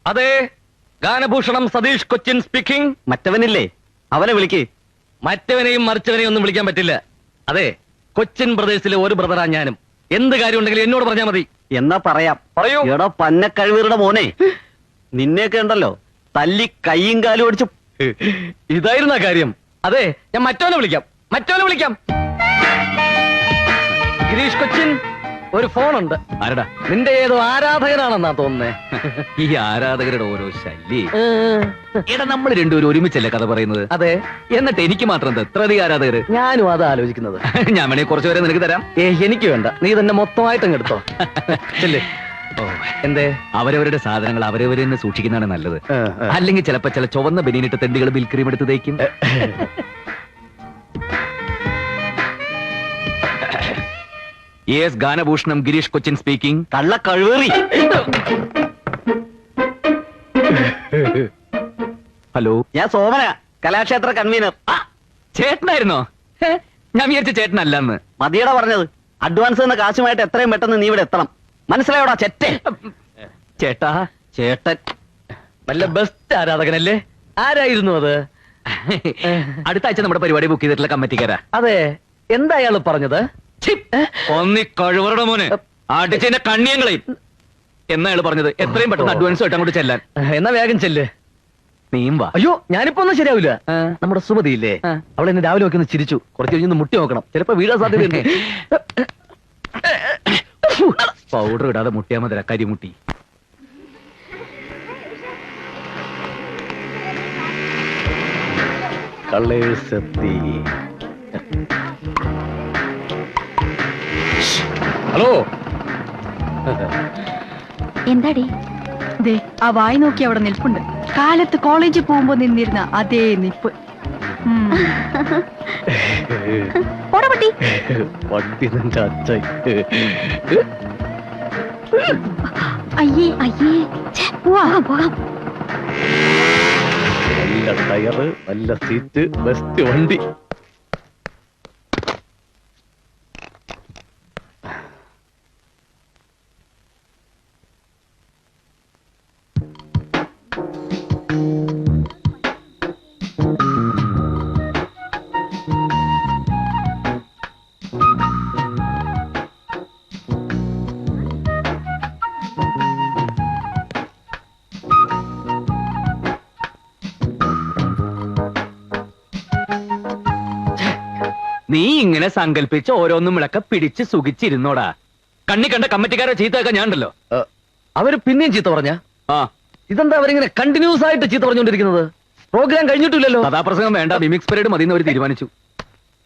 അതെ, ഗാനഭൂഷണം സതീഷ് കൊച്ചിൻ സ്പീക്കിംഗ്. മറ്റവനില്ലേ, അവനെ വിളിക്ക്. മറ്റവനെയും മറിച്ചവനെയും ഒന്നും വിളിക്കാൻ പറ്റില്ല. അതെ, കൊച്ചിൻ ബ്രദേഴ്സിലെ ഒരു ബ്രദറാ ഞാനും. എന്ത് കാര്യം ഉണ്ടെങ്കിലും എന്നോട് പറഞ്ഞാൽ മതി. എന്നാ പറയാം. പറയൂ. എടാ പന്നക്കഴിവീറുടെ മോനെ, നിന്നെയൊക്കെ ഉണ്ടല്ലോ തല്ലി കൈയും കാലും ഓടിച്ച്. ഇതായിരുന്ന കാര്യം. അതെ, ഞാൻ മറ്റവനെ വിളിക്കാം. ഗിരീഷ് കൊച്ചിൻ, ഒരു ഫോണുണ്ട്. ആരടാ? നിന്റെ ഏതോ ആരാധകനാണെന്നാ തോന്നുന്നേ. ഈ ആരാധകരുടെ ഓരോ ശല്യേ. എടാ, നമ്മൾ രണ്ടുപേരും ഒരുമിച്ചല്ലേ കഥ പറയുന്നത്? അതെ, എന്നിട്ട് എനിക്ക് മാത്രം എന്താ ഇത്ര അധികം ആരാധകര്? ഞാനും അത് ആലോചിക്കുന്നത്. ഞാൻ വേണേ കുറച്ചു പേരെ നിനക്ക് തരാം. എനിക്ക് വേണ്ട, നീ തന്നെ മൊത്തമായിട്ട് അങ്ങ് എടുത്തോ. ചെല്ലേ. എന്തേ? അവരവരുടെ സാധനങ്ങൾ അവരവരെ തന്നെ സൂക്ഷിക്കുന്നതാണ് നല്ലത്. അല്ലെങ്കിൽ ചിലപ്പോ ചില ചുവന്ന ബനിയനിട്ട് തെണ്ടികൾ മിൽക്ക് ക്രീം എടുത്ത് തേക്കും. Yes, Ganabhushanam Girish Cochin speaking. കള്ള കഴിവേറി. ഹലോ, ഞാൻ സോമന, കലാക്ഷേത്ര കൺവീനർ. ചേട്ടനായിരുന്നോ? ഞാൻ വിചാരിച്ച ചേട്ടനല്ലെന്ന്. മതിയടാ പറഞ്ഞത്. അഡ്വാൻസ് എന്ന കാശുമായിട്ട് എത്രയും പെട്ടെന്ന് നീ ഇവിടെ എത്തണം. മനസ്സിലായോടാ ചെറ്റേ? ചേട്ടാ. ചേട്ടൻ നല്ല ബെസ്റ്റ് ആരാധകനല്ലേ? ആരായിരുന്നു അത്? അടുത്ത ആഴ്ച നമ്മുടെ പരിപാടി ബുക്ക് ചെയ്തിട്ടുള്ള കമ്മിറ്റിക്കാരാ. അതെ, എന്താ അയാള് പറഞ്ഞത്? ഒന്നി കഴിവറുടെ മോനെ, അടിച്ചതിന്റെ കണ്ണിയങ്ങളെയും എന്നാ അയാള് പറഞ്ഞത്. എത്രയും പെട്ടെന്ന് അഡ്വാൻസ് ആയിട്ട് അങ്ങോട്ട് ചെല്ലാൻ. എന്നാ വേഗം ചെല്ല്. നീയും വാ. അയ്യോ, ഞാനിപ്പോ ഒന്നും ശരിയാവില്ല. നമ്മുടെ സുമതി ഇല്ലേ, അവൾ എന്നെ രാവിലെ ഒക്കെ ഒന്ന് ചിരിച്ചു. കുറച്ച് കഴിഞ്ഞൊന്ന് മുട്ടി നോക്കണം, ചിലപ്പോ വീഴാൻ സാധ്യതയുണ്ട്. പൗഡർ ഇടാതെ മുട്ടിയാ മതി, കരിമുട്ടി. ഹലോ. എന്താടി? ദേ, ആ വായി നോക്കി അവിടെ നിൽപ്പുണ്ട്. കാലത്ത് കോളേജിൽ പോകുമ്പോ നിന്നിരുന്ന അതേ നിപ്പ്. ഓടപട്ടി. വണ്ടി നിന്റെ അച്ഛൻ. അയ്യേ അയ്യേ, പോകാം പോകാം. നല്ല ടയറ്, നല്ല സീറ്റ്, ബെസ്റ്റ് വണ്ടി. നീ ഇങ്ങനെ സങ്കല്പിച്ച് ഓരോന്നും വിളക്ക പിടിച്ച് സുഖിച്ചിരുന്നോടാ. കണ്ണി കണ്ട കമ്മിറ്റിക്കാരെ ചീത്തയൊക്കെ ഞാനുണ്ടല്ലോ. അവര് പിന്നെയും ചീത്ത പറഞ്ഞ? ആ, ഇതെന്താ അവരിങ്ങനെ കണ്ടിന്യൂസ് ആയിട്ട് ചീത്ത പറഞ്ഞുകൊണ്ടിരിക്കുന്നത്? പ്രോഗ്രാം കഴിഞ്ഞിട്ടില്ലല്ലോ. കഥാപ്രസംഗം വേണ്ട, മിമിക്സ് പരേഡ് മതി അവർ തീരുമാനിച്ചു.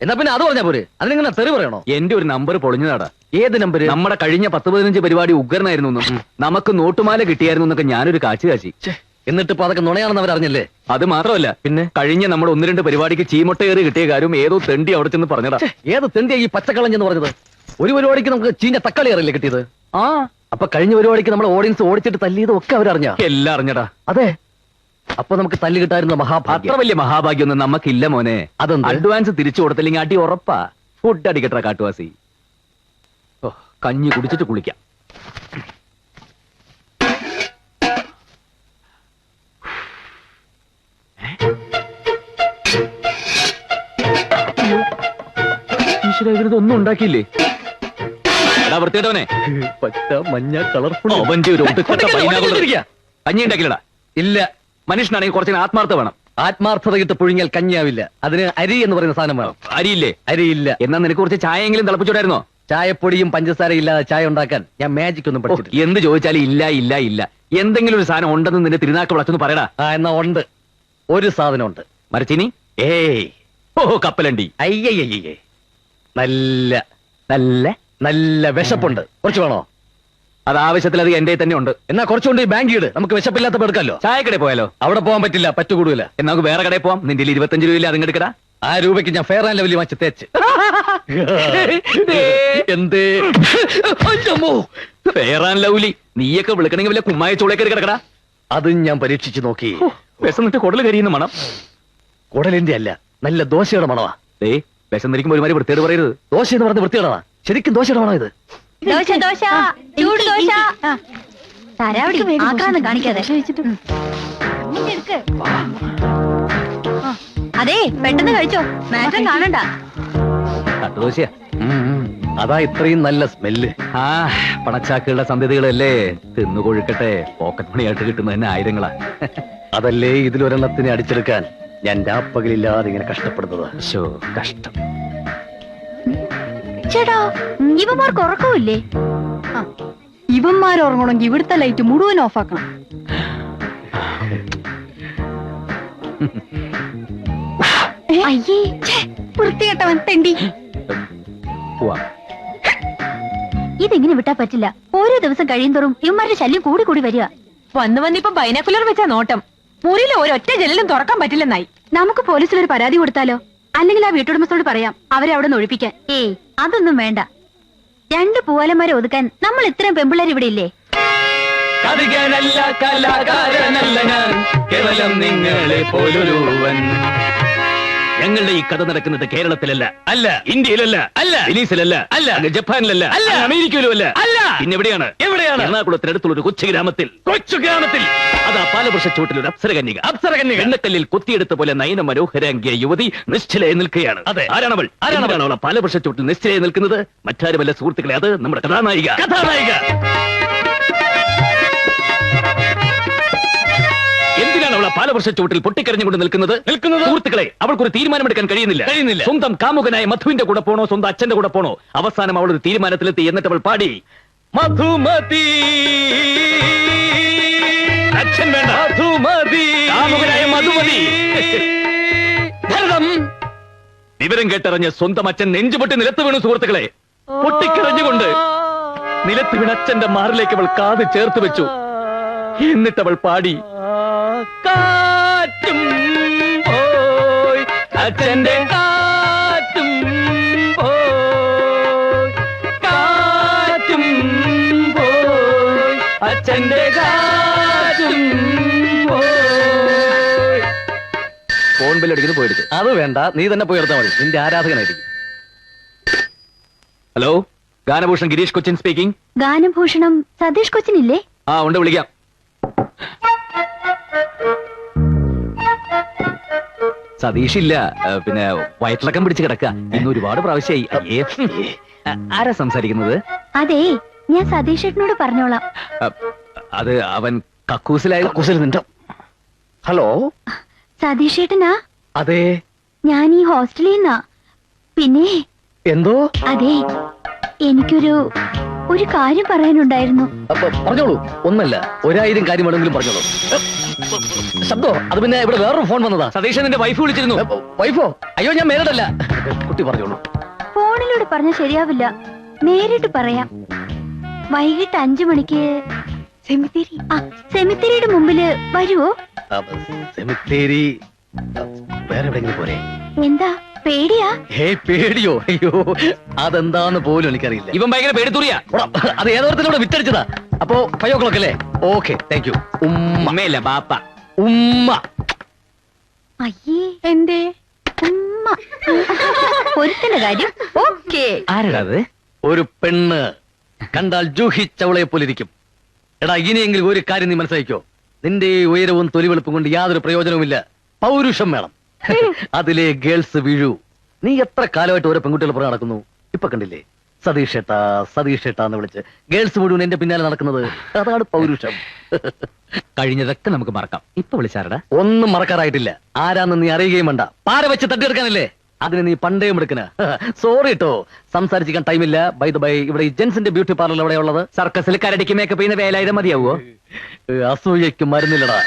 എന്നാ പിന്നെ അത് പറഞ്ഞാ പോരെ? അതിനെങ്ങനെ തെറി പറയണോ? എന്റെ ഒരു നമ്പർ പൊളിഞ്ഞതാടാ. ഏത് നമ്പര്? നമ്മുടെ കഴിഞ്ഞ 10-15 പരിപാടി ഉഗ്രനായിരുന്നു. നമുക്ക് നോട്ടുമാല കിട്ടിയായിരുന്നു എന്നൊക്കെ ഞാനൊരു കാച്ചി. എന്നിട്ട് ഇപ്പൊ അതൊക്കെ നുണയാണെന്ന് അവരറിഞ്ഞല്ലേ? അത് മാത്രമല്ല, പിന്നെ കഴിഞ്ഞ നമ്മുടെ 1-2 പരിപാടിക്ക് ചീമൊട്ടയേറി കിട്ടിയ കാര്യം ഏതോ തെണ്ടി അവിടെ ചെന്ന് പറഞ്ഞടാ. ഏത് തെണ്ടിയാ ഈ പച്ചക്കളഞ്ഞെന്ന് പറഞ്ഞത്? ഒരു പരിപാടിക്ക് നമുക്ക് ചീഞ്ഞ തക്കാളി അറിയില്ലേ കിട്ടിയത്? ആ, അപ്പൊ കഴിഞ്ഞ പരിപാടിക്ക് നമ്മുടെ ഓഡിയൻസ് ഓടിച്ചിട്ട് തല്ലിയതും ഒക്കെ അവരറിഞ്ഞ? എല്ലാം അറിഞ്ഞടാ. അതെ, അപ്പൊ നമുക്ക് തല്ലി കിട്ടായിരുന്ന അത്ര വലിയ മഹാഭാഗ്യൊന്നും നമുക്കില്ല മോനെ. അതെന്ത്? അഡ്വാൻസ് തിരിച്ചു കൊടുത്തില്ലെങ്കിൽ അടി ഉറപ്പാ. ഫുഡ് അടിക്കട്ട കാട്ടുവാസി. ഓ, കഞ്ഞി കുടിച്ചിട്ട് കുളിക്കാം. ഒന്നും ഉണ്ടാക്കിയില്ലേ? എടാ വൃത്തിയിട്ടവനെ, പച്ച മഞ്ഞ കളർഫുൾ അവന്റെ ഒരു ഒടുക്കത്തെ കഞ്ഞി ഉണ്ടാക്കില്ലടാ. ഇല്ല, മനുഷ്യനാണെങ്കിൽ കുറച്ചിന് ആത്മാർത്ഥ വേണം. ആത്മാർത്ഥത കിട്ട് പുഴുങ്ങിയാൽ കഞ്ഞിയാവില്ല. അതിന് അരി എന്ന് പറയുന്ന സാധനം വേണം. അരിയില്ലേ? അരിയില്ല. എന്നാ നിനക്ക് കുറച്ച് ചായയെങ്കിലും തിളപ്പിച്ചോടായിരുന്നോ? ചായപ്പൊടിയും പഞ്ചസാര ഇല്ലാതെ ചായ ഉണ്ടാക്കാൻ ഞാൻ മാജിക് ഒന്നും പഠിച്ചിട്ടില്ല. എന്ത് ചോദിച്ചാലും ഇല്ല ഇല്ല ഇല്ല. എന്തെങ്കിലും ഒരു സാധനം ഉണ്ടെന്ന് നിന്റെ തിരുനാക്ക് വിളച്ചൊന്ന് പറയടാ. എന്നാ ഉണ്ട്, ഒരു സാധനം ഉണ്ട്. മരച്ചിനി? ഏയ്. ഓ, കപ്പലണ്ടി. അയ്യയ്യേ, നല്ല നല്ല നല്ല വിശപ്പുണ്ട്. കുറച്ച് വേണോ? അത് ആവശ്യത്തിൽ അത് എന്റെ തന്നെ ഉണ്ട്. എന്നാ കുറച്ചുകൊണ്ട് ഈ ബാങ്ക് ഇട്, നമുക്ക് വിശപ്പില്ലാത്തപ്പോ എടുക്കാമല്ലോ. ചായക്കടയിൽ പോയാലോ? അവിടെ പോകാൻ പറ്റില്ല, പറ്റുകൂടൂല. എന്നാ നമുക്ക് വേറെ കടയിൽ പോവാം. നിന്റെ 25 രൂപയില്ല, അതിങ്ങ് എടുക്കടാ. ആ രൂപയ്ക്ക് ഞാൻ ഫെയർ ആൻഡ് ലെവലിൽ വാങ്ങിച്ച് തേച്ച്. എന്തേ? ഫെയർ ആൻഡ് ലവ്ലി നീയൊക്കെ വിളിക്കണമെങ്കിൽ വല്ല കുമ്മായ ചൂളേക്കറി കിടക്കടാ. അതും ഞാൻ പരീക്ഷിച്ചു നോക്കി. വിശന്നിട്ട് കുടൽ കരിയുന്ന മണം. കുടലിന്റെ അല്ല, നല്ല ദോശയുടെ മണവാ. വിശന്നിരിക്കുമ്പോ ഒരുമാതിരി വൃത്തിയോട് പറയരുത്. ദോശ എന്ന് പറഞ്ഞ വൃത്തിയോടാ. ശരിക്കും ദോശയുടെ മണം ഇത്. ദോശ ദോശ ചൂട് ദോശ. തരാവടി ആക്രാന്തം കാണിക്കാതെ. കഴിച്ചിട്ട് അതെ പെട്ടെന്ന് കഴിച്ചോ, മാറ്റം കാണണ്ട. തട്ടുദോശയാ. അതാ ഇത്രയും നല്ല സ്മെല്ല്. ആ പണച്ചാക്കുകളുടെ സന്ധ്യതകളല്ലേ, തിന്നു കൊഴുക്കട്ടെ. പോക്കറ്റ് മണിയായിട്ട് കിട്ടുന്നതന്നെ ആയിരങ്ങളാ. അതല്ലേ ഇതിലൊരെണ്ണത്തിനെ അടിച്ചെടുക്കാൻ ഞാൻ രാപ്പകലില്ലാതെ ഇങ്ങനെ കഷ്ടപ്പെടുന്നത്. ശോ, കഷ്ടം. ചേട്ടാ ഇവന്മാർക്ക് ഉറക്കമില്ലേ? ഇവന്മാർ ഉറങ്ങണമെങ്കിൽ ഇവിടുത്തെ ലൈറ്റ് മുഴുവൻ ഓഫാക്കണം. അയ്യേ വൃത്തികെട്ടവൻ തെണ്ടി. പോവാം. ഇതെങ്ങനെ വിട്ടാ പറ്റില്ല. ഓരോ ദിവസം കഴിയുന്തോറും ഇവന്മാരുടെ ശല്യം കൂടി കൂടി വരിക. വന്നിപ്പോ ബൈനാക്കുലർ വെച്ചാ നോട്ടം. മുറിയിൽ ഒരൊറ്റ ജനലും തുറക്കാൻ പറ്റില്ലെന്നായി. നമുക്ക് പോലീസിലൊരു പരാതി കൊടുത്താലോ? അല്ലെങ്കിൽ ആ വീട്ടുടമസ്ഥോട് പറയാം അവരെ അവിടെ നിന്ന് ഒഴിപ്പിക്കാൻ. ഏയ് അതൊന്നും വേണ്ട. 2 പൂവാലന്മാരെ ഒതുക്കാൻ നമ്മൾ ഇത്രയും പെമ്പിള്ളേർ ഇവിടെ ഇല്ലേ? കവികനല്ല കലാകാരനല്ല ഞാൻ, കേവലം നിങ്ങളെ പോലൊരുവൻ. ഞങ്ങളുടെ ഈ കഥ നടക്കുന്നത് കേരളത്തിലല്ല, അല്ല ഇന്ത്യയിലല്ല, അല്ല വെനീസിലല്ല, അല്ല ജപ്പാനിലല്ല, അല്ല അമേരിക്കയിലും അല്ല, അല്ല പിന്നെ എവിടെയാണ്? എറണാകുളത്തിനടുത്തുള്ള ഒരു കൊച്ചു ഗ്രാമത്തിൽ. അതാ പാലവൃക്ഷച്ചോട്ടിൽ ഒരു അപ്സരകന്യക. എണ്ണക്കല്ലിൽ കൊത്തിയെടുത്ത പോലെ നയന മനോഹരാംഗിയ യുവതി നിശ്ചലയെ നിൽക്കുകയാണ്. അതെ. ആരാണവൾ? അവൾ പാലവൃക്ഷച്ചോട്ടിൽ നിശ്ചലയെ നിൽക്കുന്നത്? മറ്റാരുമല്ല സുഹൃത്തുക്കളെ, അത് നമ്മുടെ കഥാനായിക. എന്തിനാണ് അവൾ പാലവൃക്ഷച്ചോട്ടിൽ പൊട്ടിക്കരഞ്ഞുകൊണ്ട് നിൽക്കുന്നത്? സുഹൃത്തുക്കളെ, അവൾക്കൊരു തീരുമാനമെടുക്കാൻ കഴിയുന്നില്ല. സ്വന്തം കാമുകനായ മധുവിന്റെ കൂടെ പോണോ സ്വന്തം അച്ഛന്റെ കൂടെ പോണോ? അവസാനം അവൾ ഒരു തീരുമാനത്തിലെത്തി. എന്നിട്ട് അവൾ പാടി, മധുമതി അച്ഛൻ വേണ്ട, മധുമതി കാമുകനായ മധുമതി. ഭരതം വിവരം കേട്ടറിഞ്ഞ് സ്വന്തം അച്ഛൻ നെഞ്ചുപൊട്ടി നിലത്ത് വീണു. സുഹൃത്തുക്കളെ, പൊട്ടിക്കരഞ്ഞുകൊണ്ട് നിലത്ത് വീണ അച്ഛന്റെ മാറിലേക്ക് അവൾ കാത് ചേർത്ത് വെച്ചു. എന്നിട്ട് അവൾ പാടി, കാറ്റും പോയി അച്ഛന്റെ കാറ്റും പോയി, കാറ്റും പോയി അച്ഛന്റെ കാറ്റും പോയി. ഫോൺ ബില്ലടിക്കുന്നത് പോയെടുത്ത്. അത് വേണ്ട, നീ തന്നെ പോയി എടുത്താൽ മതി. നിന്റെ ആരാധകനായിരിക്കും. Hello, ഗാനഭൂഷൺ Girish Cochin speaking. ഗാനഭൂഷണം സതീഷ് കൊച്ചിനില്ലേ? ആ ഉണ്ട്, വിളിക്കാം. സതീഷ് ഇല്ല, പിന്നെ വയറ്റിളക്കം പിടിച്ച് കിടക്കുക. ഇന്ന് ഒരുപാട് പ്രാവശ്യമായി. ആരാ സംസാരിക്കുന്നത്? അതെ, ഞാൻ സതീഷ് ചേട്ടനോട് പറഞ്ഞോളാം. അത് അവൻ കക്കൂസിലായ. ഹലോ, സതീഷ് ചേട്ടനാ? അതെ. ഞാൻ ഈ ഹോസ്റ്റലിൽ നിന്നാ. പിന്നെ എന്തോ? അതെ, എനിക്കൊരു കാര്യം പറയാനുണ്ടായിരുന്നു. പറഞ്ഞോളൂ. ഒന്നല്ല, 1000 കാര്യം വേണമെങ്കിലും പറഞ്ഞോളൂ. ശബ്ദോ? അത് പിന്നെ ഇവിടെ വേറൊരു ഫോൺ വന്നതാ. സതീശൻ എന്റെ വൈഫ് വിളിച്ചിരുന്നു. വൈഫോ? അയ്യോ, ഞാൻ മേലടല്ല. കുട്ടി പറഞ്ഞോളൂ. ഫോണിലൂടെ പറഞ്ഞാൽ ശരിയാവില്ല, നേരിട്ട് പറയാം. വൈകിട്ട് 5 മണിക്ക് സെമിത്തേരിയുടെ മുമ്പില് വരുവോ? സെമിത്തേരി വേറെ എവിടെയെങ്കിലും പോരെ? എന്താ പേടിയാ? പേടിയോ? അയ്യോ, അതെന്താന്ന് പോലും എനിക്കറിയില്ല. ഇവൻ ഭയങ്കര പേടിത്തൂറിയാ. അത് ഏതോരത്തിലൂടെ വിറ്റടിച്ചതാ. അപ്പോ 5 o'clock അല്ലേ? Okay, thank you. ഉമ്മയല്ല, ബാപ്പ. ഉമ്മ. അയ്യേ, എന്തേ? ഉമ്മ. ഒരുത്തിന്റെ കാര്യം ഓക്കെ. ആരാ അത്? ഒരു പെണ്ണ് കണ്ടാൽ ജൂഹി ചവളയെ പോലിരിക്കും. എടാ, ഇനിയെങ്കിലും ഒരു കാര്യം നീ മനസ്സിലാക്കിക്കോ. നിന്റെ ഈ ഉയരവും തൊലിവെളുപ്പും കൊണ്ട് യാതൊരു പ്രയോജനവുമില്ല. പൗരുഷം വേണം. അതിലെ ഗേൾസ് വീഴൂ. നീ എത്ര കാലമായിട്ട് ഓരോ പെൺകുട്ടികൾ പുറകെ നടക്കുന്നു. ഇപ്പൊ കണ്ടില്ലേ, സതീഷ് ഏട്ടാ സതീഷ് ഏട്ടാ എന്ന് വിളിച്ച് ഗേൾസ് മുഴുവൻ എന്റെ പിന്നാലെ നടക്കുന്നത്. അതാണ് പൗരുഷം. കഴിഞ്ഞതൊക്കെ നമുക്ക് മറക്കാം. ഇപ്പൊ വിളിച്ചാരടാ? ഒന്നും മറക്കാറായിട്ടില്ല. ആരാന്ന് നീ അറിയുകയും വേണ്ട. പാര വെച്ച് തട്ടിയെടുക്കാനല്ലേ? അതിന് നീ പണ്ടേയും എടുക്കണ. സോറി കേട്ടോ, സംസാരിച്ചിരിക്കാൻ ടൈമില്ല. ബൈ ദ ബൈ, ഇവിടെ ഈ ജെൻസിന്റെ ബ്യൂട്ടി പാർലർ എവിടെയുള്ളത്? സർക്കസിൽ കരടിക്ക് മേക്കപ്പ് ചെയ്യുന്ന വേലായുധം മതിയാവോ? അസൂയയ്ക്ക് മരുന്നില്ലടാ.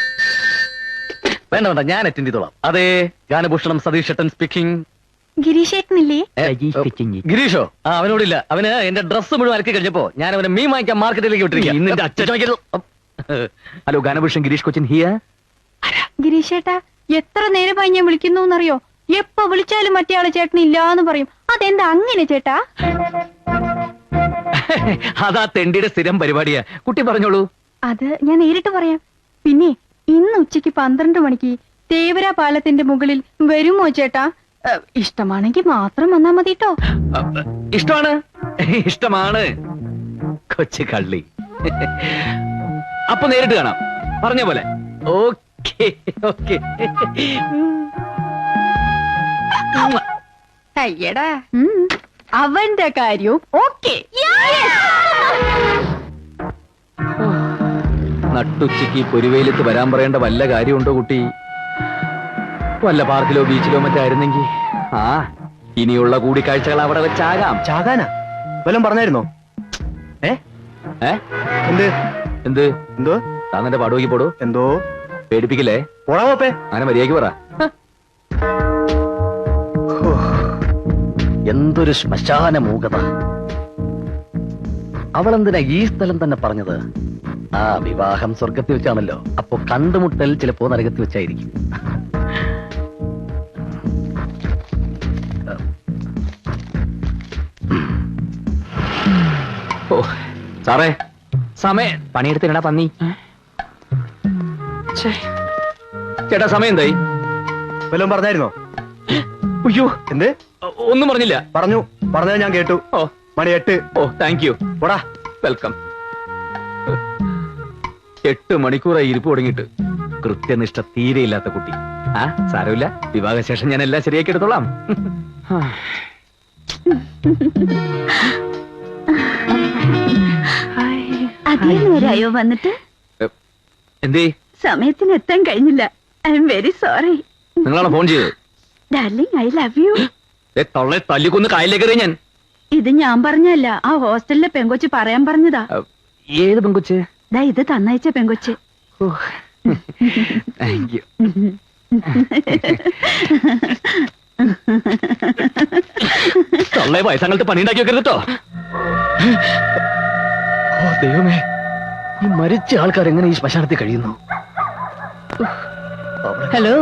വേണ്ട വേണ്ട, ഞാൻ അറ്റൻഡ് ചെയ്തോളാം. അതെ, ഗാനഭൂഷണം സതീഷ് ഏട്ടൻ സ്പീക്കിംഗ്. ഗിരീഷ് ഏട്ടനില്ലേ? ഗിരീഷോ? അവനോടില്ല. അവന് എന്റെ ഡ്രസ്സ് മുഴുവൻ അലക്കി കഴിഞ്ഞപ്പോ ഞാൻ അവനെ മീൻ വാങ്ങിക്കാൻ മാർക്കറ്റിലേക്ക് വിട്ടിരിക്കും. ഇന്ന് എന്റെ അച്ഛൻ. Hello, ഗാനഭൂഷൺ Girish Cochin here. ഗിരീഷ് ഏട്ടാ, എത്ര നേരമായി ഞാൻ വിളിക്കുന്നു എന്നറിയോ? എപ്പോ വിളിച്ചാലും മറ്റേ ആള് ചേട്ടൻ ഇല്ലാന്ന് പറയും. അതെന്താ അങ്ങനെ ചേട്ടാ? അതാ തെണ്ടിയുടെ സ്ഥിരം പരിപാടിയാ. കുട്ടി പറഞ്ഞോളൂ. അത് ഞാൻ നേരിട്ട് പറയാം. പിന്നെ ഇന്ന് ഉച്ചയ്ക്ക് 12 മണിക്ക് തേവര പാലത്തിന്റെ മുകളിൽ വരുമോ ചേട്ടാ? ഇഷ്ടമാണെങ്കിൽ മാത്രം വന്നാ മതി കേട്ടോ. ഇഷ്ടമാണ്, ഇഷ്ടമാണ്. കൊച്ചു കള്ളി. അപ്പൊ നേരിട്ട് കാണാം, പറഞ്ഞ പോലെ. Okay okay. അയ്യടാ അവന്റെ കാര്യവും ഓക്കെ. നട്ടുച്ചയ്ക്ക് പൊരുവെയിലത്ത് വരാൻ പറയേണ്ട വല്ല കാര്യമുണ്ടോ കുട്ടി? വല്ല പാർക്കിലോ ബീച്ചിലോ മറ്റോ ആയിരുന്നെങ്കിൽ. ആ, ഇനിയുള്ള കൂടിക്കാഴ്ചകൾ അവിടെ വെച്ചാകാം. ചാകാനാ വല്ലതും പറഞ്ഞായിരുന്നോ? ഏ എന്ത് എന്ത് എന്തോ താൻ എന്റെ പാടുവയ്ക്ക് പോടൂ. എന്തോ പേടിപ്പിക്കില്ലേ? പോടാ പോപ്പേ. അങ്ങനെ മര്യാദയ്ക്ക് പറ. എന്തൊരു ശ്മശാന മൂകത. അവളെന്തിനാ ഈ സ്ഥലം തന്നെ പറഞ്ഞത്? ആ, വിവാഹം സ്വർഗത്തിൽ വെച്ചാണല്ലോ. അപ്പൊ കണ്ടുമുട്ടൽ ചിലപ്പോ നരകത്തിൽ വെച്ചായിരിക്കും. ഓ സാറേ, സമയം പണിയെടുത്തിനടാ പന്നി. ചേട്ടാ സമയം എന്തായി? വല്ലതും പറഞ്ഞായിരുന്നോ? അയ്യോ, എന്ത്? ഒന്നും പറഞ്ഞില്ല. പറഞ്ഞത് ഞാൻ കേട്ടു. ഓ, മണി 8. ഓ താങ്ക് യു. പോടാ. വെൽക്കം. 8 മണിക്കൂറായി ഇരിപ്പ് തുടങ്ങിയിട്ട്. കൃത്യനിഷ്ഠ തീരെയില്ലാത്ത കുട്ടി. ആ, സാരമില്ല, വിവാഹശേഷം ഞാൻ എല്ലാം ശരിയാക്കി എടുത്തോളാം. അതേ നേരായോ വന്നിട്ട്? എന്തേ? സമയത്തിന് എത്താൻ കഴിഞ്ഞില്ല. I'm very sorry. നിങ്ങളാണ് ഫോൺ ചെയ്തത്? Darling, I love you. തൊള്ളെ തല്ലിക്കൊന്ന് കായലിലേക്കറിയ ഞാൻ. ഇത് ഞാൻ പറഞ്ഞല്ല, ആ ഹോസ്റ്റലിലെ പെങ്കൊച്ച് പറയാൻ പറഞ്ഞതാ. ഏത് പെങ്കൊച്ച്? ദാ ഇത് തന്നയച്ച പെങ്കൊച്ച്. Thank you. തൊള്ളെ വയസ്സങ്ങൾക്ക് പണി ഉണ്ടാക്കി വെക്കരുത് കേട്ടോ. ഓ ദൈവമേ, ഈ മരിച്ച ആൾക്കാർ എങ്ങനെ ഈ ശ്മശാനത്തിൽ കഴിയുന്നു? ഹലോ.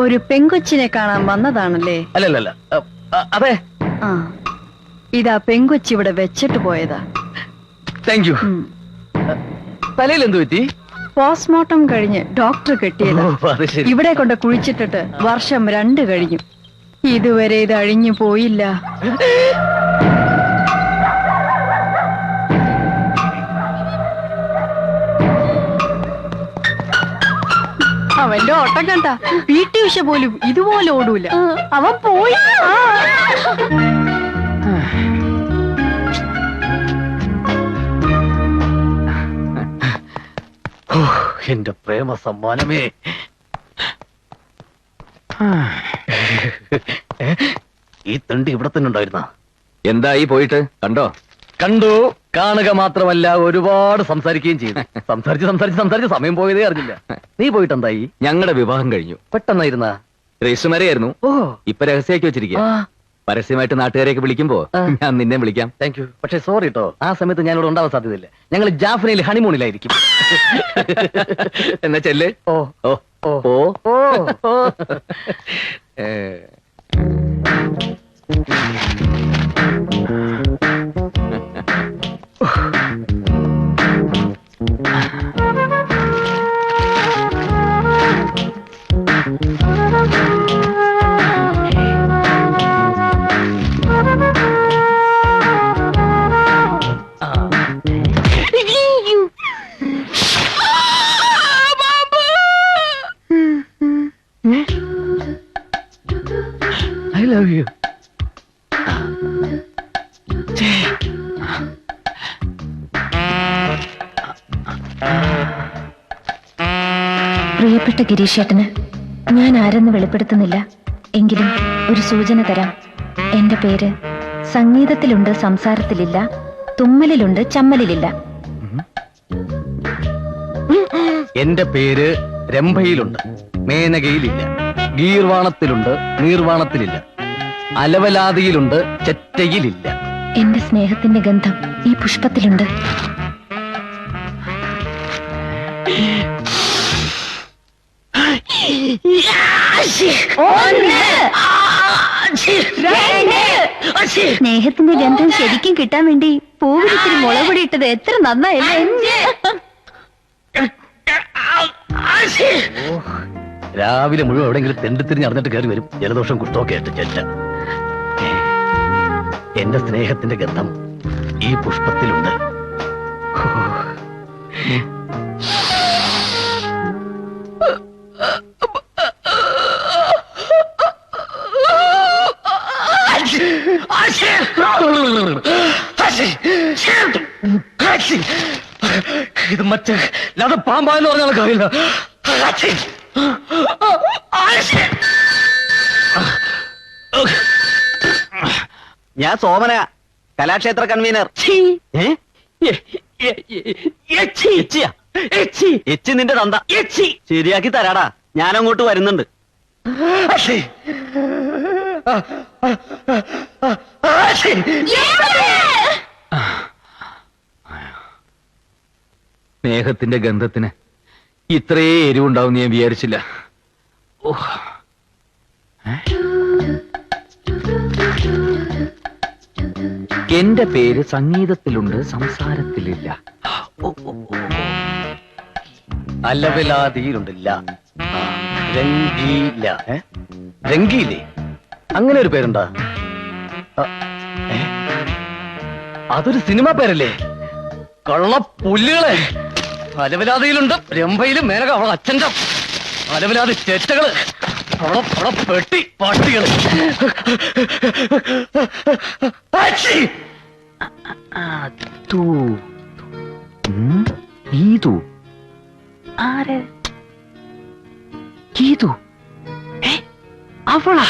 ഒരു പെങ്കൊച്ചിനെ കാണാൻ വന്നതാണല്ലേ? അല്ലല്ല, അതെ. ആ, ഇതാ പെങ്കൊച്ചി ഇവിടെ വെച്ചിട്ട് പോയതാ. Thank you. തലയിൽ എന്ത് പറ്റി? പോസ്റ്റ്മോർട്ടം കഴിഞ്ഞ് ഡോക്ടർ കെട്ടിയതാ. അത് ശരി. ഇവിടെ കൊണ്ട് കുഴിച്ചിട്ടിട്ട് വർഷം 2 കഴിഞ്ഞു. ഇതുവരെ ഇത് അഴിഞ്ഞു പോയില്ല. അവന്റെ ഓട്ടം കണ്ട PT ഉഷ പോലും ഇതുപോലെ ഓടൂല. അവൻ പോയി. എന്റെ പ്രേമ സമ്മാനമേ. ഈ തണ്ടി ഇവിടെ തന്നെ ഉണ്ടായിരുന്ന? എന്തായി പോയിട്ട്? കണ്ടോ? കണ്ടു. കാണുക മാത്രമല്ല, ഒരുപാട് സംസാരിക്കുകയും ചെയ്തു. സംസാരിച്ച് സമയം പോയതേ അറിഞ്ഞില്ല. നീ പോയിട്ട് എന്തായി? ഞങ്ങളുടെ വിവാഹം കഴിഞ്ഞു. പെട്ടെന്നായിരുന്ന? രജിസ്റ്റർമാരെയായിരുന്നു. ഓ, ഇപ്പൊ രഹസ്യമാക്കി വെച്ചിരിക്കുക. പരസ്യമായിട്ട് നാട്ടുകാരെയൊക്കെ വിളിക്കുമ്പോ ഞാൻ നിന്നെ വിളിക്കാം. Thank you. പക്ഷെ സോറി കേട്ടോ, ആ സമയത്ത് ഞാനിവിടെ ഉണ്ടാവാൻ സാധ്യതയില്ല. ഞങ്ങൾ ജാഫ്നയിൽ ഹണിമൂണിലായിരിക്കും. എന്നാ ചെല്ല്. ഓ ഓ ഓ ഓ ഓ. I love you. പ്രിയപ്പെട്ട ഗിരീഷേട്ടന് ഞാൻ ആരെന്ന് വെളിപ്പെടുത്തുന്നില്ല. എങ്കിലും ഒരു സൂചന തരാം. എന്റെ പേര് സംഗീതത്തിലുണ്ട്, സംസാരത്തിലില്ല, തുമ്മലിലുണ്ട്, ചമ്മലിലില്ല. എന്റെ പേര് രംഭയിലുണ്ട്, മേനകയിലില്ല. ഗീർവാണത്തിലുണ്ട്, നീർവാണത്തിലില്ല. അലവലാതിയിലുണ്ട്, ചെറ്റയിലില്ല. എന്റെ സ്നേഹത്തിന്റെ ഗന്ധം ഈ പുഷ്പത്തിലുണ്ട്. സ്നേഹത്തിന്റെ ഗന്ധം ശരിക്കും കിട്ടാൻ വേണ്ടി പൂവിരിച്ചിരി മുളകുപൊടി ഇട്ടത് എത്ര നന്നായല്ലേ? രാവിലെ മുഴുവൻ എവിടെയെങ്കിലും തെണ്ടിത്തിരിഞ്ഞ് അറിഞ്ഞിട്ട് കയറി വരും. ജലദോഷം കുഷ്ടമൊക്കെ ആയിട്ട് ചെറ്റ. എന്റെ സ്നേഹത്തിന്റെ ഗന്ധം ഈ പുഷ്പത്തിലുണ്ട്. ഇത് മറ്റേ അത് പാമ്പാന്ന് പറഞ്ഞാൽ കാര്യമില്ല. ഞാൻ സോമന, കലാക്ഷേത്ര കൺവീനർ. എച്ചി നിന്റെ തന്ത. ശരിയാക്കി തരാടാ, ഞാൻ അങ്ങോട്ട് വരുന്നുണ്ട്. സ്നേഹത്തിന്റെ ഗന്ധത്തിന് ഇത്രേ എരിവുണ്ടാവും ഞാൻ വിചാരിച്ചില്ല. എന്റെ പേര് സംഗീതത്തിലുണ്ട്, സംസാരത്തിലില്ല. അലവിലാതിയിലുണ്ടില്ല. രംഗീല. രംഗീലേ, അങ്ങനെ ഒരു പേരുണ്ടാ? അതൊരു സിനിമ പേരല്ലേ? കള്ള പുല്ലുകളെ. അലവിലാതിയിലുണ്ട്, രംഭയിലും മേനക അവളെ അച്ഛന്റെ അലവിലാതി ചേറ്റകള്, അവളെ പെട്ടി പട്ടികള്. അവളാ